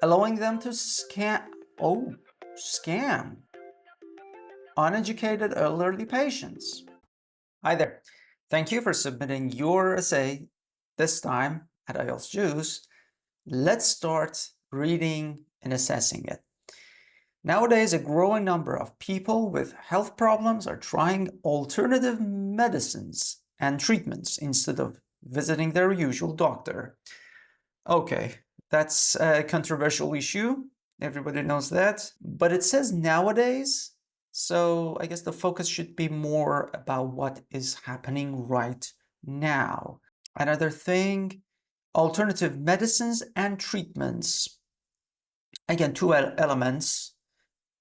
allowing them to scam uneducated elderly patients. Hi there. Thank you for submitting your essay this time at IELTS Juice. Let's start reading and assessing it. Nowadays, a growing number of people with health problems are trying alternative medicines and treatments instead of visiting their usual doctor. Okay, that's a controversial issue. Everybody knows that. But it says nowadays, so I guess the focus should be more about what is happening right now. Another thing, alternative medicines and treatments. Again, two elements.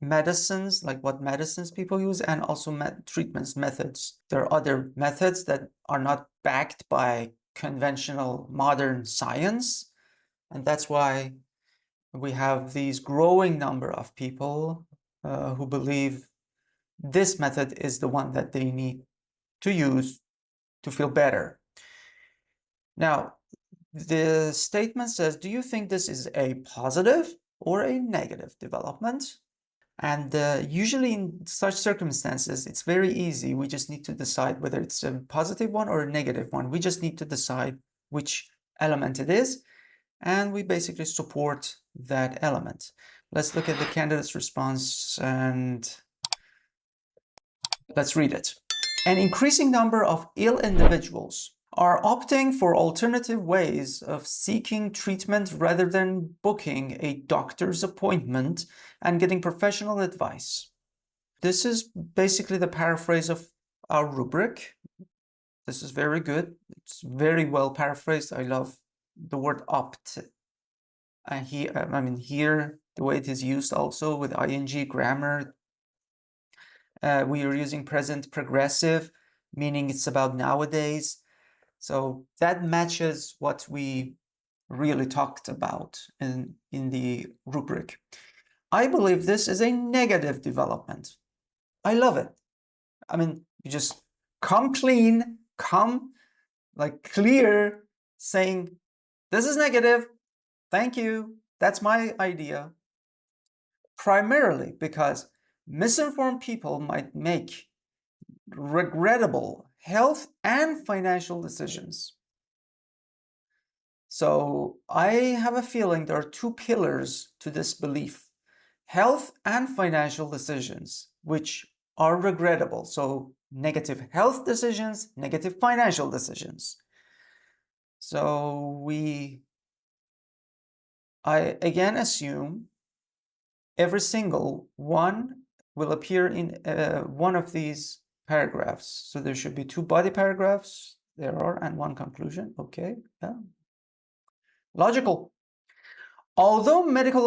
Medicines, like what medicines people use, and also treatments, methods. There are other methods that are not backed by conventional modern science. And that's why we have these growing number of people who believe this method is the one that they need to use to feel better. Now, the statement says, do you think this is a positive or a negative development? And usually in such circumstances, it's very easy. We just need to decide whether it's a positive one or a negative one. We just need to decide which element it is, and we basically support that element. Let's look at the candidate's response and let's read it. An increasing number of ill individuals are opting for alternative ways of seeking treatment rather than booking a doctor's appointment and getting professional advice. This is basically the paraphrase of our rubric. This is very good. It's very well paraphrased. I love the word opt. And here, the way it is used also with ing grammar. We are using present progressive, meaning it's about nowadays. So that matches what we really talked about in the rubric. I believe this is a negative development. I love it. I mean, you just come clean, come like clear, saying, this is negative, thank you, that's my idea. Primarily because misinformed people might make regrettable health and financial decisions. So I have a feeling there are two pillars to this belief: health and financial decisions, which are regrettable. So negative health decisions, negative financial decisions. So I again assume every single one will appear in one of these paragraphs. So there should be two body paragraphs, there are, and one conclusion. Okay, yeah. Logical. Although medical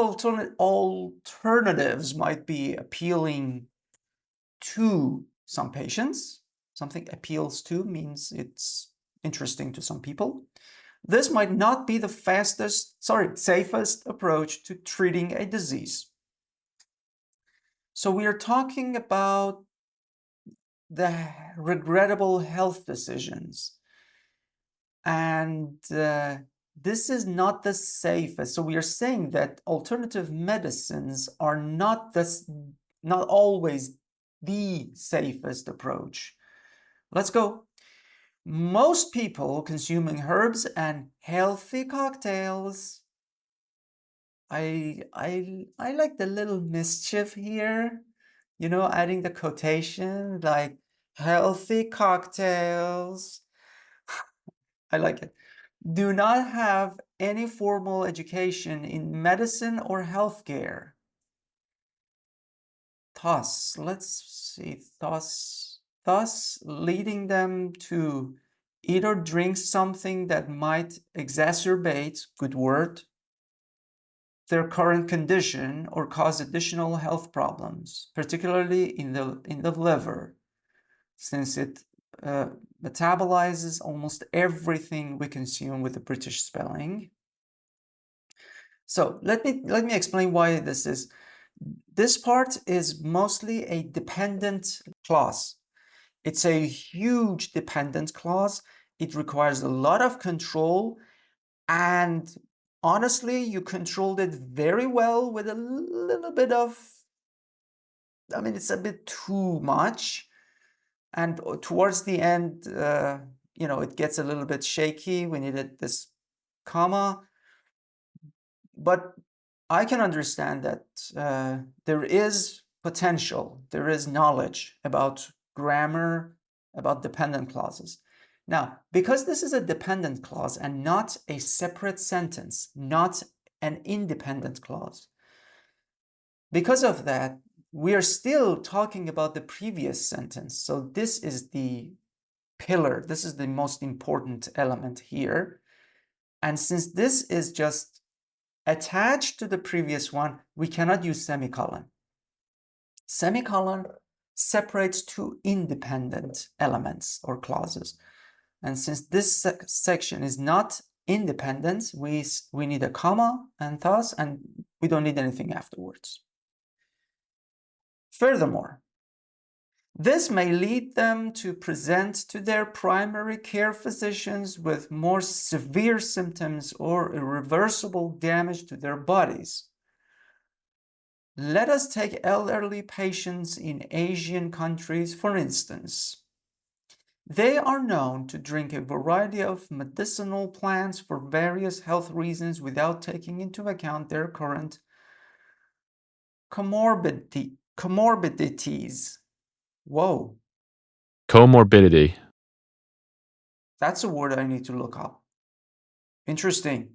alternatives might be appealing to some patients, something appeals to means it's interesting to some people, this might not be the safest approach to treating a disease. So we are talking about the regrettable health decisions. And this is not the safest. So we are saying that alternative medicines are not always the safest approach. Let's go. Most people consuming herbs and healthy cocktails. I like the little mischief here, you know, adding the quotation like healthy cocktails. I like it. Do not have any formal education in medicine or healthcare. Let's see, thus leading them to eat or drink something that might exacerbate, good word, their current condition or cause additional health problems, particularly in the liver, since it metabolizes almost everything we consume with the British spelling. So let me explain why this is. This part is mostly a dependent clause. It's a huge dependent clause. It requires a lot of control, and honestly, you controlled it very well with a little bit of, I mean, it's a bit too much. And towards the end, you know, it gets a little bit shaky. We needed this comma. But I can understand that there is potential, there is knowledge about grammar, about dependent clauses. Now, because this is a dependent clause and not a separate sentence, not an independent clause, because of that, we are still talking about the previous sentence. So this is the pillar, this is the most important element here. And since this is just attached to the previous one, we cannot use semicolon. Semicolon separates two independent elements or clauses. And since this section is not independent, we need a comma and thus, and we don't need anything afterwards. Furthermore, this may lead them to present to their primary care physicians with more severe symptoms or irreversible damage to their bodies. Let us take elderly patients in Asian countries, for instance. They are known to drink a variety of medicinal plants for various health reasons without taking into account their current comorbidities. Whoa. Comorbidity. That's a word I need to look up. Interesting.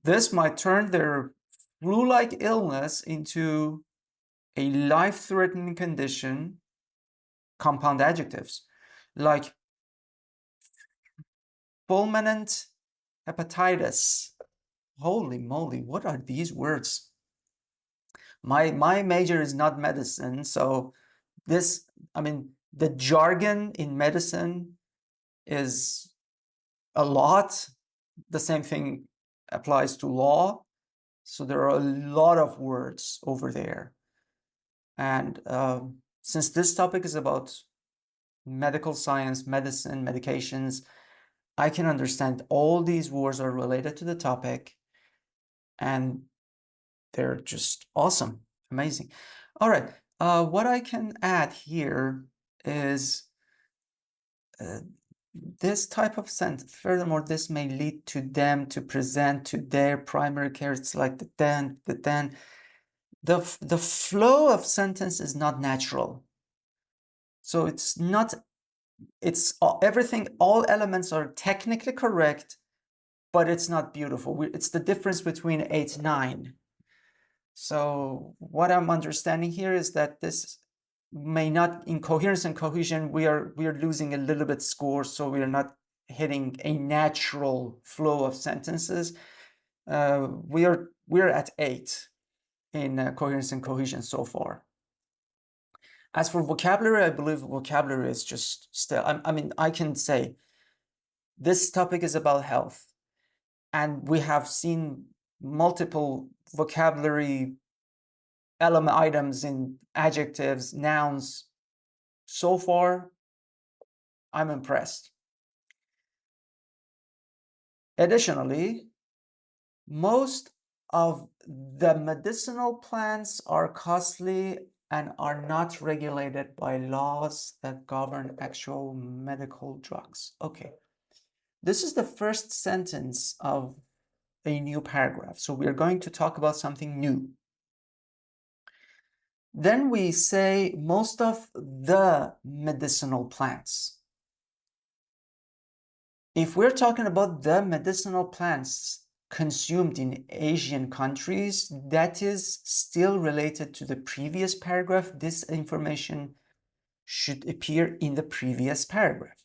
This might turn their flu-like illness into a life-threatening condition, compound adjectives, like fulminant hepatitis. Holy moly, what are these words? My major is not medicine, so this, I mean, the jargon in medicine is a lot. The same thing applies to law. So there are a lot of words over there. And since this topic is about medical science, medicine, medications, I can understand all these words are related to the topic and they're just awesome, amazing. All right, what I can add here is this type of sentence. Furthermore, this may lead to them to present to their primary care. It's like the then. The flow of sentence is not natural. So it's not, it's everything, all elements are technically correct, but it's not beautiful. It's the difference between 8 and 9. So what I'm understanding here is that this may not, in coherence and cohesion, we are losing a little bit score, so we are not hitting a natural flow of sentences. We are at 8 in coherence and cohesion so far. As for vocabulary, I believe vocabulary is just still, I mean, I can say this topic is about health, and we have seen multiple vocabulary element items in adjectives, nouns. So far, I'm impressed. Additionally, most of the medicinal plants are costly and are not regulated by laws that govern actual medical drugs. Okay, this is the first sentence of a new paragraph. So we are going to talk about something new. Then we say most of the medicinal plants. If we're talking about the medicinal plants consumed in Asian countries, that is still related to the previous paragraph. This information should appear in the previous paragraph.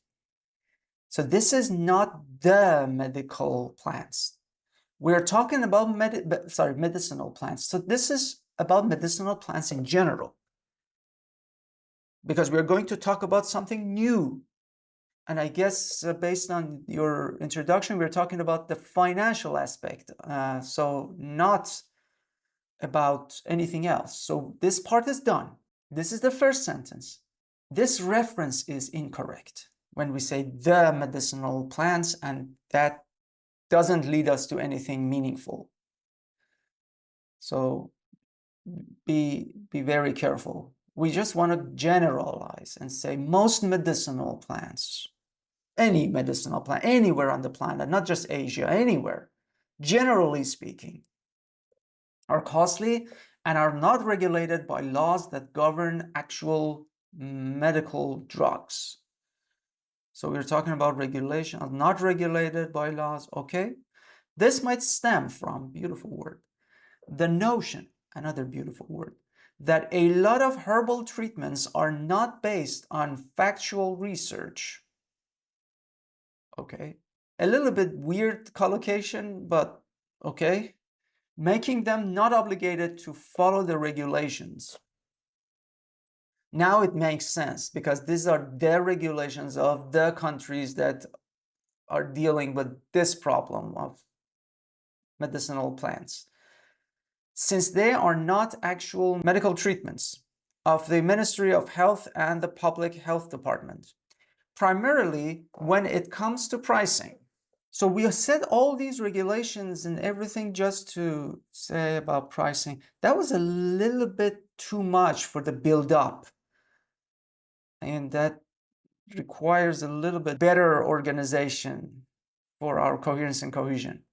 So this is not the medical plants. We're talking about medicinal plants. So this is about medicinal plants in general, because we're going to talk about something new. And I guess based on your introduction, we're talking about the financial aspect. So not about anything else. So this part is done. This is the first sentence. This reference is incorrect when we say the medicinal plants, and that doesn't lead us to anything meaningful. So be very careful. We just want to generalize and say most medicinal plants, any medicinal plant, anywhere on the planet, not just Asia, anywhere, generally speaking, are costly and are not regulated by laws that govern actual medical drugs. So we're talking about regulation, not regulated by laws, okay? This might stem from, beautiful word, the notion, another beautiful word, that a lot of herbal treatments are not based on factual research. Okay, a little bit weird collocation, but okay. Making them not obligated to follow the regulations. Now it makes sense because these are the regulations of the countries that are dealing with this problem of medicinal plants. Since they are not actual medical treatments of the Ministry of Health and the Public Health Department, primarily when it comes to pricing. So we set all these regulations and everything just to say about pricing. That was a little bit too much for the build-up. And that requires a little bit better organization for our coherence and cohesion.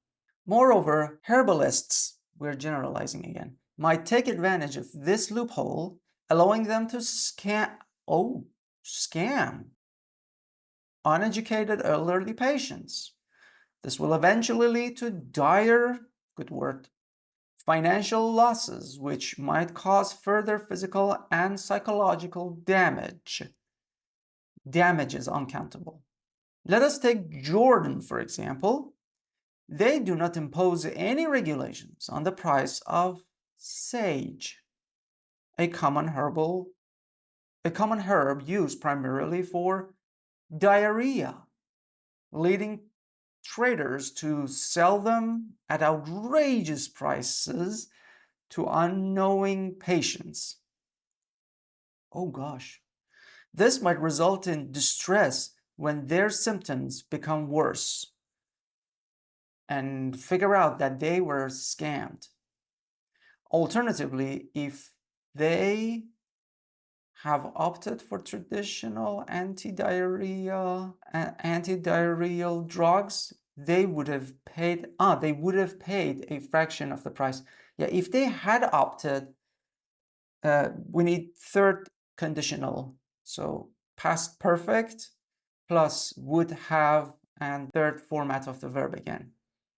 Moreover, herbalists, we're generalizing again, might take advantage of this loophole, allowing them to scam uneducated elderly patients. This will eventually lead to dire, good word, financial losses, which might cause further physical and psychological damage. Damage is uncountable. Let us take Jordan, for example. They do not impose any regulations on the price of sage, a common herb used primarily for diarrhea, leading traders to sell them at outrageous prices to unknowing patients. Oh gosh. This might result in distress when their symptoms become worse and figure out that they were scammed. Alternatively, if they have opted for traditional anti-diarrheal drugs, they would have paid a fraction of the price. Yeah, if they had opted, we need third conditional, so past perfect plus would have and third format of the verb again,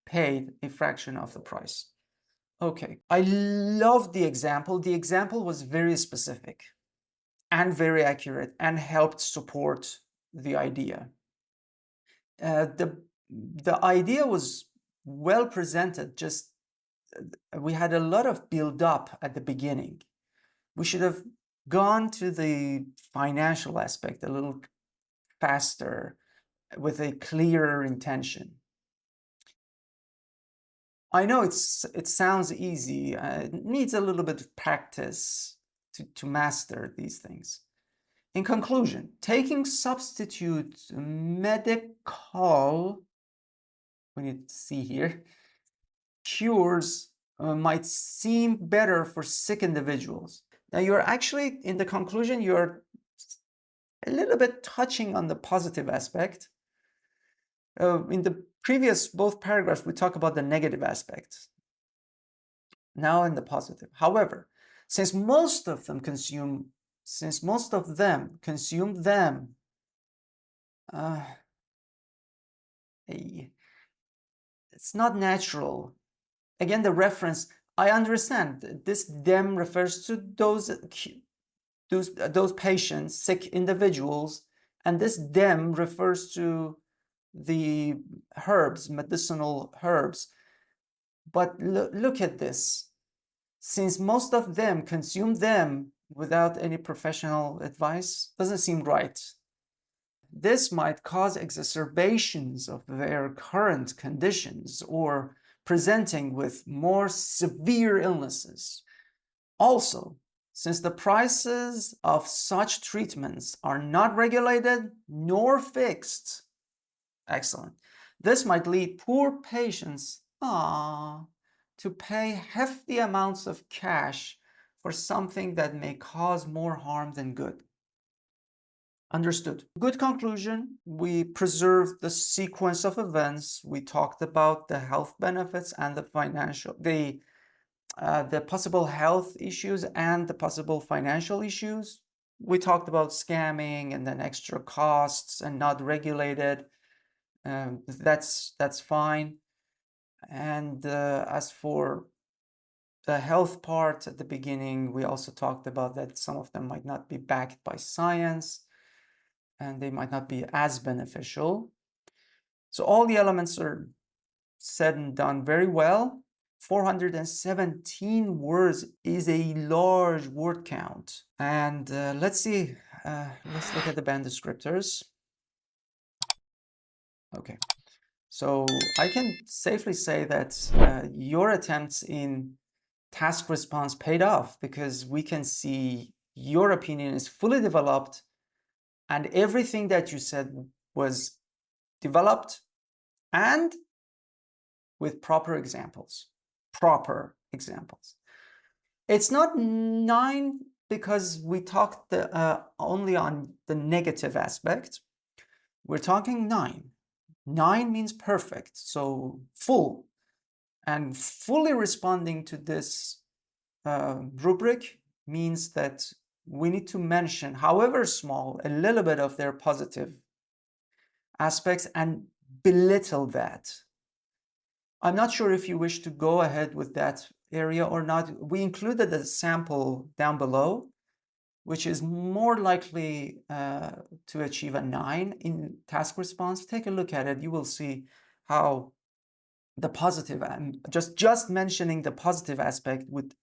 paid a fraction of the price. Okay, I love the example. The example was very specific and very accurate and helped support the idea. The idea was well presented, just we had a lot of build up at the beginning. We should have gone to the financial aspect a little faster with a clearer intention. I know it sounds easy. It needs a little bit of practice to master these things. In conclusion, taking substitute medical, we need to see here, cures might seem better for sick individuals. Now you're actually, in the conclusion, you're a little bit touching on the positive aspect. In the previous both paragraphs, we talk about the negative aspects. Now in the positive. However, since most of them consume them, it's not natural. Again, the reference, I understand this them refers to those patients, sick individuals, and this them refers to the herbs, medicinal herbs. But look at this. Since most of them consume them without any professional advice, doesn't seem right. This might cause exacerbations of their current conditions or presenting with more severe illnesses. Also, since the prices of such treatments are not regulated nor fixed, excellent, This might lead poor patients to pay hefty amounts of cash for something that may cause more harm than good. Understood. Good conclusion. We preserved the sequence of events. We talked about the health benefits and the financial, the possible health issues and the possible financial issues. We talked about scamming and then extra costs and not regulated. That's fine. And as for the health part at the beginning, we also talked about that some of them might not be backed by science and they might not be as beneficial. So all the elements are said and done very well. 417 words is a large word count. And let's see, let's look at the band descriptors. Okay, so I can safely say that your attempts in task response paid off because we can see your opinion is fully developed and everything that you said was developed and with proper examples. It's not 9 because we talked only on the negative aspect. We're talking 9. 9 means perfect, so full. And fully responding to this rubric means that we need to mention, however small, a little bit of their positive aspects and belittle that. I'm not sure if you wish to go ahead with that area or not. We included a sample down below, which is more likely to achieve a 9 in task response. Take a look at it. You will see how the positive, just mentioning the positive aspect would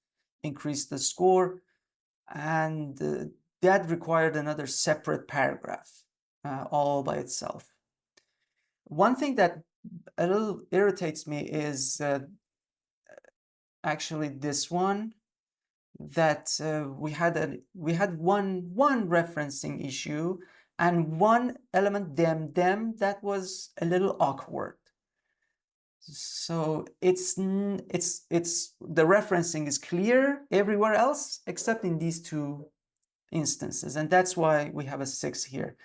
increase the score, and that required another separate paragraph all by itself. One thing that a little irritates me is actually this one, that we had one referencing issue and one element them that was a little awkward. So it's the referencing is clear everywhere else except in these two instances, and that's why we have a 6 here.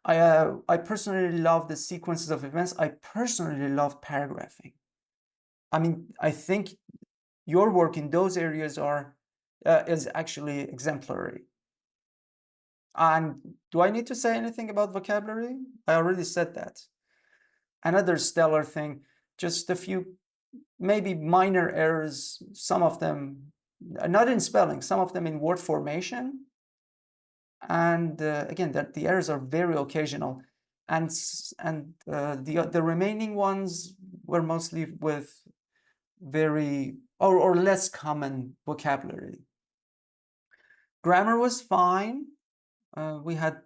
I personally love the sequences of events. I personally love paragraphing. I mean, I think your work in those areas is actually exemplary. And do I need to say anything about vocabulary? I already said that. Another stellar thing, just a few maybe minor errors, some of them not in spelling, some of them in word formation. And again, that the errors are very occasional, and the remaining ones were mostly with very or less common vocabulary. Grammar was fine. We had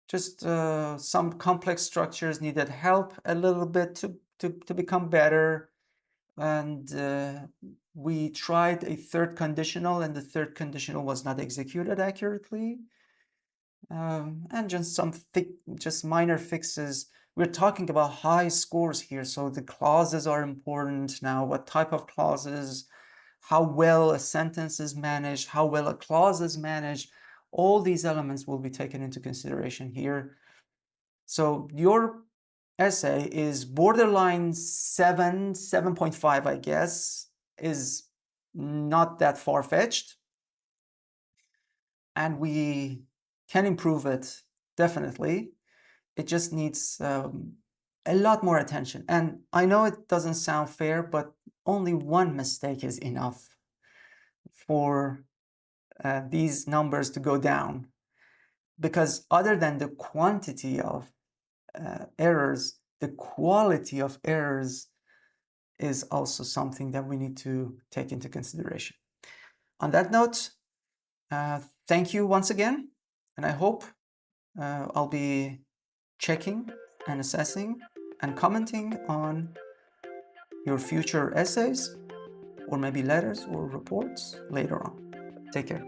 just some complex structures needed help a little bit to become better, and we tried a third conditional, and the third conditional was not executed accurately. And just minor fixes. We're talking about high scores here, so the clauses are important now. What type of clauses, how well a sentence is managed, how well a clause is managed, all these elements will be taken into consideration here. So your essay is borderline 7.5, I guess, is not that far-fetched. And we can improve it, definitely. It just needs a lot more attention. And I know it doesn't sound fair, but only one mistake is enough for these numbers to go down. Because other than the quantity of errors, the quality of errors is also something that we need to take into consideration. On that note, thank you once again, and I hope I'll be checking and assessing and commenting on your future essays or maybe letters or reports later on. Take care.